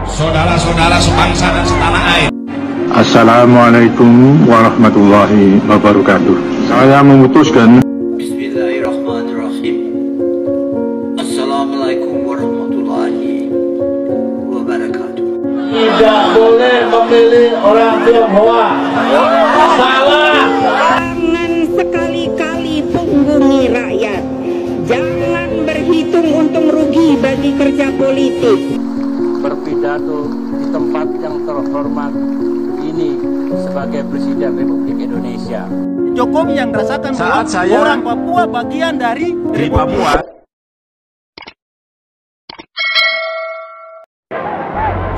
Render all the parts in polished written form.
saudara-saudara sebangsa dan setanah air. Assalamualaikum warahmatullahi wabarakatuh. Saya memutuskan. Bismillahirrahmanirrahim. Assalamualaikum warahmatullahi wabarakatuh. Tidak boleh memilih orang Tionghoa. Salah. Jangan sekali-kali punggungi rakyat. Jangan berhitung untung rugi bagi kerja politik. Berpidato di tempat yang terhormat ini sebagai Presiden Republik Indonesia. Jokowi yang rasakan saat saya orang Papua bagian dari Papua.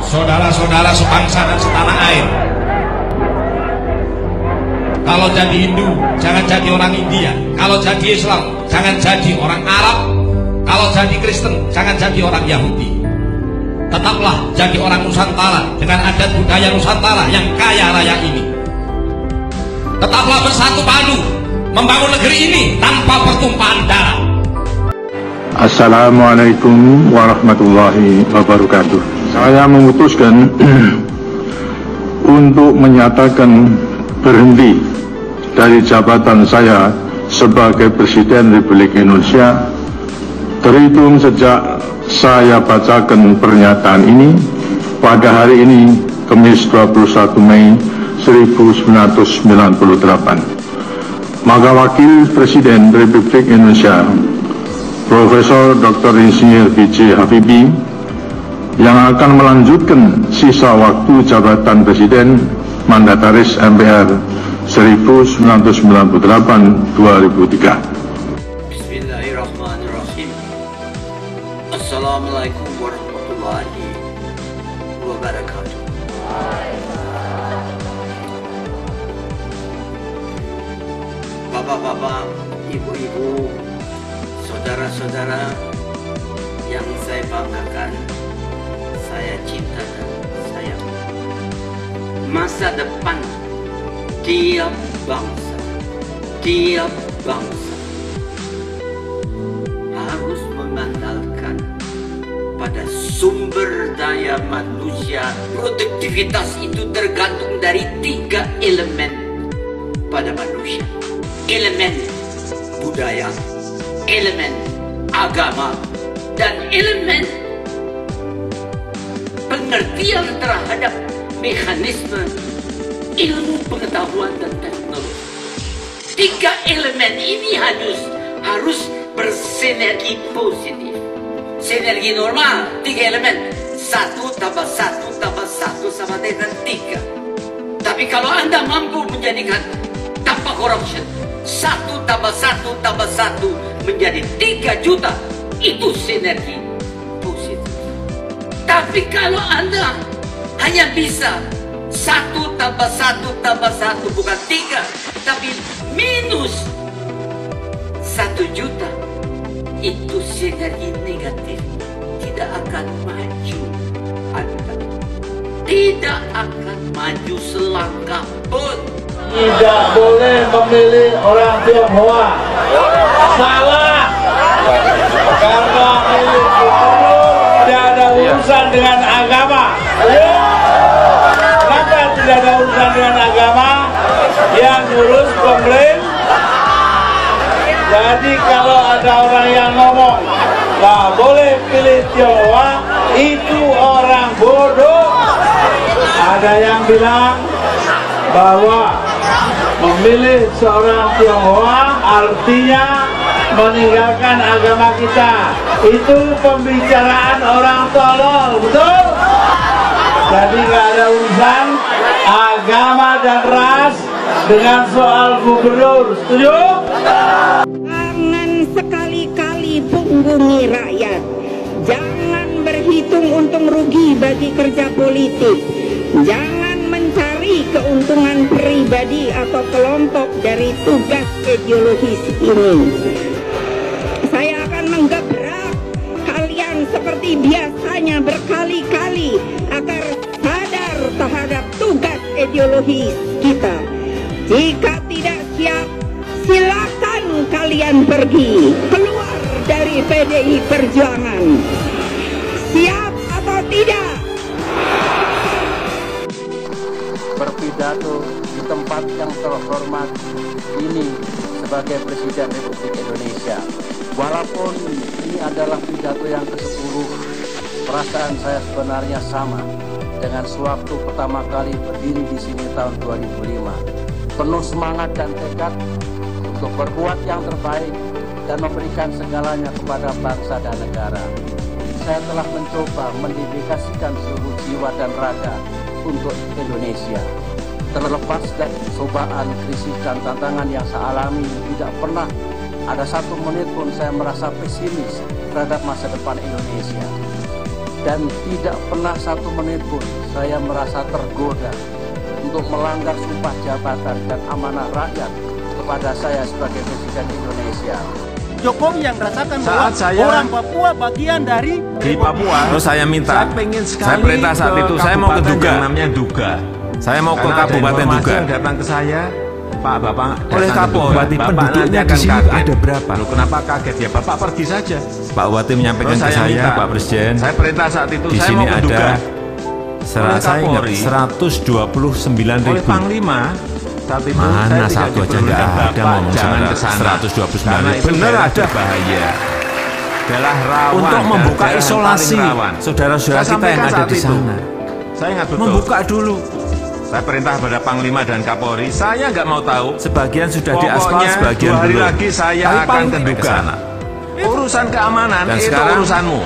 Saudara-saudara sebangsa dan setanah air, kalau jadi Hindu jangan jadi orang India, kalau jadi Islam jangan jadi orang Arab, kalau jadi Kristen jangan jadi orang Yahudi. Tetaplah jadi orang Nusantara dengan adat budaya Nusantara yang kaya raya ini. Tetaplah bersatu padu membangun negeri ini tanpa pertumpahan darah. Assalamualaikum warahmatullahi wabarakatuh. Saya memutuskan untuk menyatakan berhenti dari jabatan saya sebagai Presiden Republik Indonesia terhitung sejak saya bacakan pernyataan ini pada hari ini, Kamis 21 Mei 1998. Maka Wakil Presiden Republik Indonesia Profesor Dr. Insinyur B.J. Habibie yang akan melanjutkan sisa waktu jabatan Presiden Mandataris MPR 1998-2003. Bismillahirrahmanirrahim. Assalamualaikum warahmatullahi wabarakatuh. Bapak-bapak, ibu-ibu, saudara-saudara yang saya banggakan, saya cinta dan sayang. Masa depan tiap bangsa harus mengandalkan pada sumber daya manusia. Produktivitas itu tergantung dari 3 elemen pada manusia: elemen budaya, elemen agama, dan elemen pengertian terhadap mekanisme ilmu pengetahuan dan teknologi. 3 elemen ini harus bersinergi positif. Sinergi normal 3 elemen, 1 tambah 1 tambah 1 sama dengan 3. Tapi kalau Anda mampu menjadikan tanpa corruption 1 tambah 1 tambah 1 menjadi 3 juta, itu sinergi positif. Tapi kalau Anda hanya bisa 1 tambah 1 tambah 1 bukan 3, tapi minus 1 juta, itu sinergi negatif. Tidak akan maju Anda, tidak akan maju selangkah pun. Tidak boleh memilih orang Tionghoa. Salah. Karena milik gubernur tidak ada urusan dengan agama. Kenapa tidak ada urusan dengan agama? Yang ngurus pemerintah. Jadi kalau ada orang yang ngomong nggak boleh pilih Tionghoa, itu orang bodoh. Ada yang bilang bahwa memilih seorang Tionghoa artinya meninggalkan agama kita. Itu pembicaraan orang tolol, betul? Jadi nggak ada urusan agama dan ras dengan soal gubernur, setuju? Jangan sekali-kali punggungi rakyat. Jangan berhitung untung rugi bagi kerja politik. Jangan mencari keuntungan pribadi atau kelompok dari tugas ideologis ini. Saya akan menggebrak kalian seperti biasanya berkali-kali agar sadar terhadap tugas ideologis kita. Jika tidak siap, silakan kalian pergi keluar dari PDI Perjuangan. Siap atau tidak? tempat yang terhormat ini sebagai Presiden Republik Indonesia. Walaupun ini adalah pidato yang ke-10, perasaan saya sebenarnya sama dengan sewaktu pertama kali berdiri di sini tahun 2005. Penuh semangat dan tekad untuk berbuat yang terbaik dan memberikan segalanya kepada bangsa dan negara. Saya telah mencoba mendedikasikan seluruh jiwa dan raga untuk Indonesia. Terlepas dari cobaan, krisis, dan tantangan yang saya alami, tidak pernah ada satu menit pun saya merasa pesimis terhadap masa depan Indonesia. Dan tidak pernah satu menit pun saya merasa tergoda untuk melanggar sumpah jabatan dan amanah rakyat kepada saya sebagai Presiden Indonesia. Jokowi yang rasakan bahwa orang Papua bagian dari di Papua. Terus saya minta, saya perintah saat itu, saya mau ke Duga, namanya Duga. Saya mau ke Kabupaten Duga. Datang ke saya, Pak Bapak, oleh Kapolri, penduduknya di sini ada berapa? Loh, kenapa kaget ya? Bapak pergi saja. Pak Bupati menyampaikan ke saya, Pak Presiden, saya perintah saat itu, di sini ada 129.000. Oleh Panglima, saat itu mana satu aja nggak ada ngomong jangan kesana 129.000. Bener ada bahaya. Adalah rawan untuk membuka isolasi saudara-saudara kita yang ada di sana. Saya ingat betul. Membuka dulu. Saya perintah pada Panglima dan Kapolri. Saya nggak mau tahu. Sebagian sudah diaspal, sebagian belum. 2 hari lagi saya akan ke Duga. Urusan keamanan dan itu urusanmu.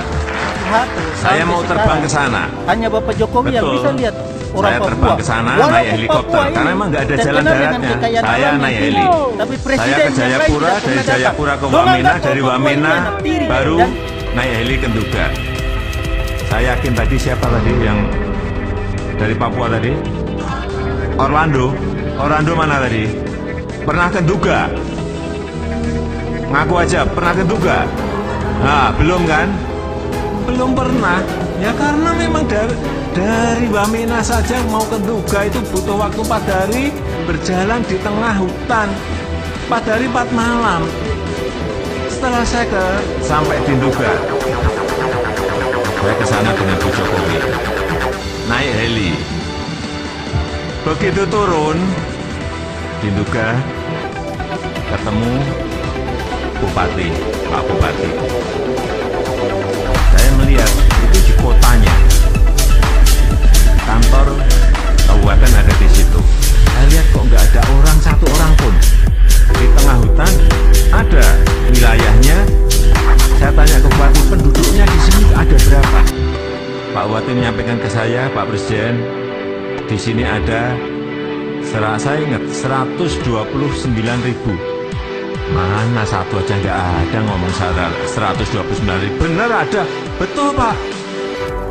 Saya mau terbang ke sana. Hanya Bapak Jokowi yang bisa lihat orang saya terbang ke sana naik helikopter karena memang nggak ada jalan daratnya. Saya naik heli. Saya ke Jayapura, dari Jayapura ke Wamena, dari Wamena baru naik heli ke Duga. Saya yakin tadi siapa tadi yang dari Papua tadi? Orlando mana tadi? Pernah ke Duga? Ngaku aja pernah ke Duga? Nah, belum kan? Belum pernah. Ya karena memang dari Wamena saja mau ke Duga itu butuh waktu 4 hari berjalan di tengah hutan. 4 hari 4 malam. Setelah saya sampai di Duga, saya ke sana dengan Bu Jokowi. Naik heli. Begitu turun di Duga, ketemu Bupati, Pak Bupati. Saya melihat itu di kotanya. Kantor kabupaten ada di situ. Saya lihat kok nggak ada orang, satu orang pun. Di tengah hutan ada wilayahnya. Saya tanya ke Bupati, penduduknya di sini ada berapa? Pak Bupati menyampaikan ke saya, Pak Presiden, di sini ada, saya ingat 129.000. Mana satu aja nggak ada ngomong 129.000. Bener ada, betul Pak.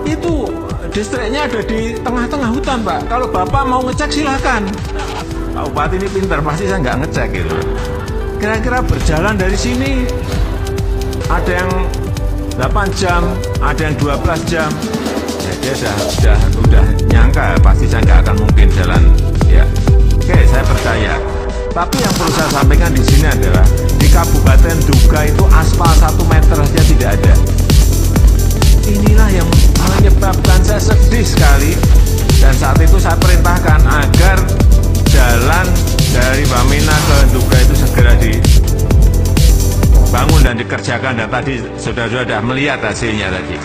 Itu distriknya ada di tengah-tengah hutan Pak. Kalau Bapak mau ngecek silakan. Pak Bupati ini pintar, pasti saya nggak ngecek gitu. Kira-kira berjalan dari sini ada yang 8 jam, ada yang 12 jam. Ya, dia udah nyangka pasti saya nggak akan mungkin jalan. Ya, oke saya percaya. Tapi yang perlu saya sampaikan di sini adalah di Kabupaten Duga itu aspal 1 meter saja tidak ada. Inilah yang menyebabkan saya sedih sekali. Dan saat itu saya perintahkan agar jalan dari Wamena ke Duga itu segera dibangun dan dikerjakan. Dan tadi saudara-saudara sudah melihat hasilnya tadi.